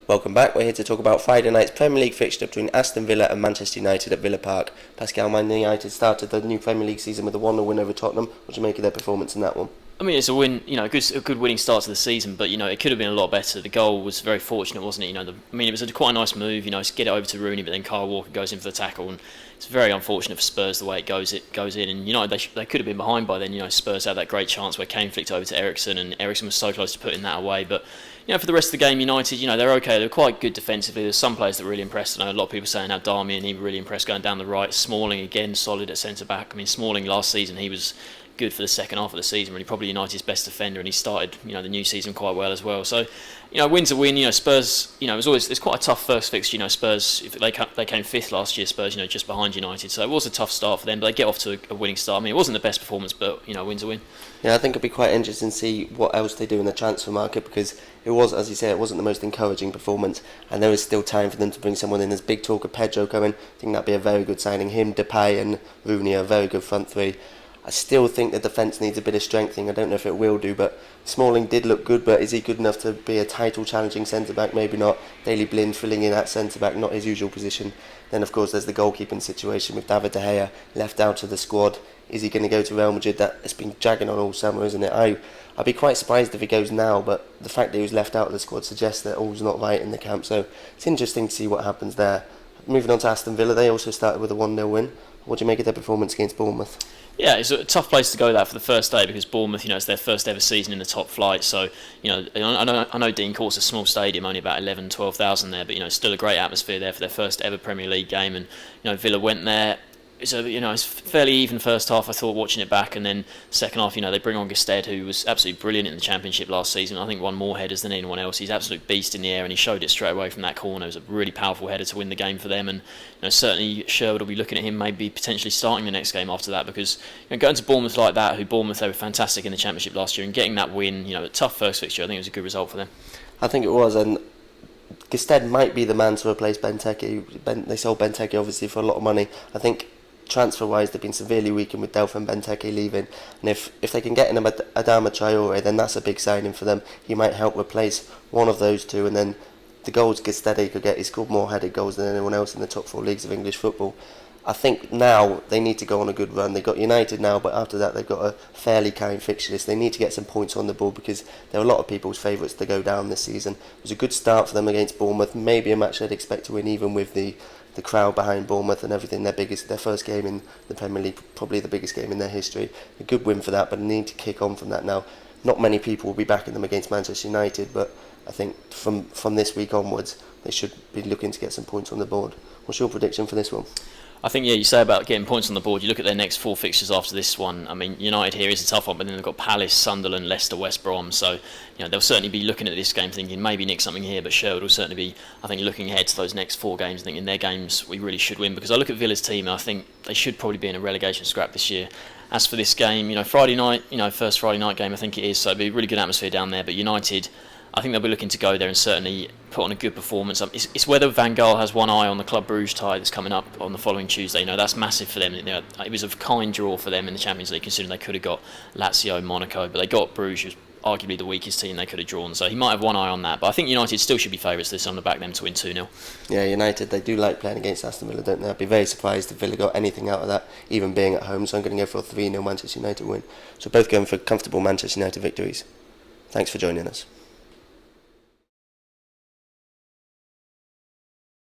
Welcome back. We're here to talk about Friday night's Premier League fixture between Aston Villa and Manchester United at Villa Park. Pascal, Man United started the new Premier League season with a 1-0 win over Tottenham. What do you make of their performance in that one? I mean, it's a win, a good winning start to the season, but it could have been a lot better. The goal was very fortunate, wasn't it? It was quite a nice move, to get it over to Rooney, but then Kyle Walker goes in for the tackle, and it's very unfortunate for Spurs the way it goes in. And they could have been behind by then. Spurs had that great chance where Kane flicked over to Eriksen, and Eriksen was so close to putting that away. But for the rest of the game, United, they're okay. They're quite good defensively. There's some players that really impressed. I know a lot of people saying how Darmian, he really impressed going down the right. Smalling again, solid at centre back. I mean, Smalling last season he was good for the second half of the season, really probably United's best defender, and he started the new season quite well as well. So win's a win. Spurs, it's quite a tough first fixture. Spurs, if they came fifth last year, Spurs just behind United, so it was a tough start for them, but they get off to a winning start. I mean, it wasn't the best performance, but win's a win. Yeah, I think it'd be quite interesting to see what else they do in the transfer market, because it was, as you say, it wasn't the most encouraging performance, and there is still time for them to bring someone in. There's big talk of Pedro coming. I think that'd be a very good signing. Him, Depay and Rooney are a very good front three. I still think the defence needs a bit of strengthening. I don't know if it will do, but Smalling did look good, but is he good enough to be a title-challenging centre-back? Maybe not. Daley Blind filling in at centre-back, not his usual position. Then, of course, there's the goalkeeping situation with David De Gea left out of the squad. Is he going to go to Real Madrid? That's been dragging on all summer, isn't it? I'd be quite surprised if he goes now, but the fact that he was left out of the squad suggests that all's not right in the camp. So it's interesting to see what happens there. Moving on to Aston Villa, they also started with a 1-0 win. What do you make of their performance against Bournemouth? Yeah, it's a tough place to go that for the first day, because Bournemouth, it's their first ever season in the top flight. So, I know Dean Court's a small stadium, only about 12,000 there, but still a great atmosphere there for their first ever Premier League game. And Villa went there. So it's fairly even first half, I thought, watching it back, and then second half, they bring on Gestede, who was absolutely brilliant in the Championship last season. I think won more headers than anyone else. He's an absolute beast in the air, and he showed it straight away from that corner. It was a really powerful header to win the game for them, and certainly Sherwood will be looking at him, maybe potentially starting the next game after that, because going to Bournemouth like that, Bournemouth, they were fantastic in the Championship last year, and getting that win, a tough first fixture, I think it was a good result for them. I think it was, and Gestede might be the man to replace Benteke. They sold Benteke obviously for a lot of money. I think transfer-wise, they've been severely weakened with Delph and Benteke leaving, and if they can get in Adama Traore, then that's a big signing for them. He might help replace one of those two, and then the goals Gestede could get, he scored more headed goals than anyone else in the top four leagues of English football. I think now they need to go on a good run. They've got United now, but after that they've got a fairly kind fixture list. They need to get some points on the board, because there are a lot of people's favourites to go down this season. It was a good start for them against Bournemouth, maybe a match they'd expect to win, even with the crowd behind Bournemouth and everything. Their first game in the Premier League, probably the biggest game in their history. A good win for that, but they need to kick on from that now. Not many people will be backing them against Manchester United, but I think from this week onwards they should be looking to get some points on the board. What's your prediction for this one? I think, you say about getting points on the board, you look at their next four fixtures after this one. I mean, United here is a tough one, but then they've got Palace, Sunderland, Leicester, West Brom. So, they'll certainly be looking at this game thinking maybe nick something here, but Sherwood will certainly be, I think, looking ahead to those next four games. I think in their games we really should win, because I look at Villa's team and I think they should probably be in a relegation scrap this year. As for this game, Friday night, first Friday night game I think it is, so it'll be a really good atmosphere down there. But United, I think they'll be looking to go there and certainly put on a good performance. It's whether Van Gaal has one eye on the Club Brugge tie that's coming up on the following Tuesday. That's massive for them. It was a kind draw for them in the Champions League, considering they could have got Lazio, Monaco, but they got Bruges, who's arguably the weakest team they could have drawn. So he might have one eye on that. But I think United still should be favourites this on the back them to win 2-0. Yeah, United, they do like playing against Aston Villa, don't they? I'd be very surprised if Villa got anything out of that, even being at home. So I'm going to go for a 3-0 Manchester United win. So both going for comfortable Manchester United victories. Thanks for joining us.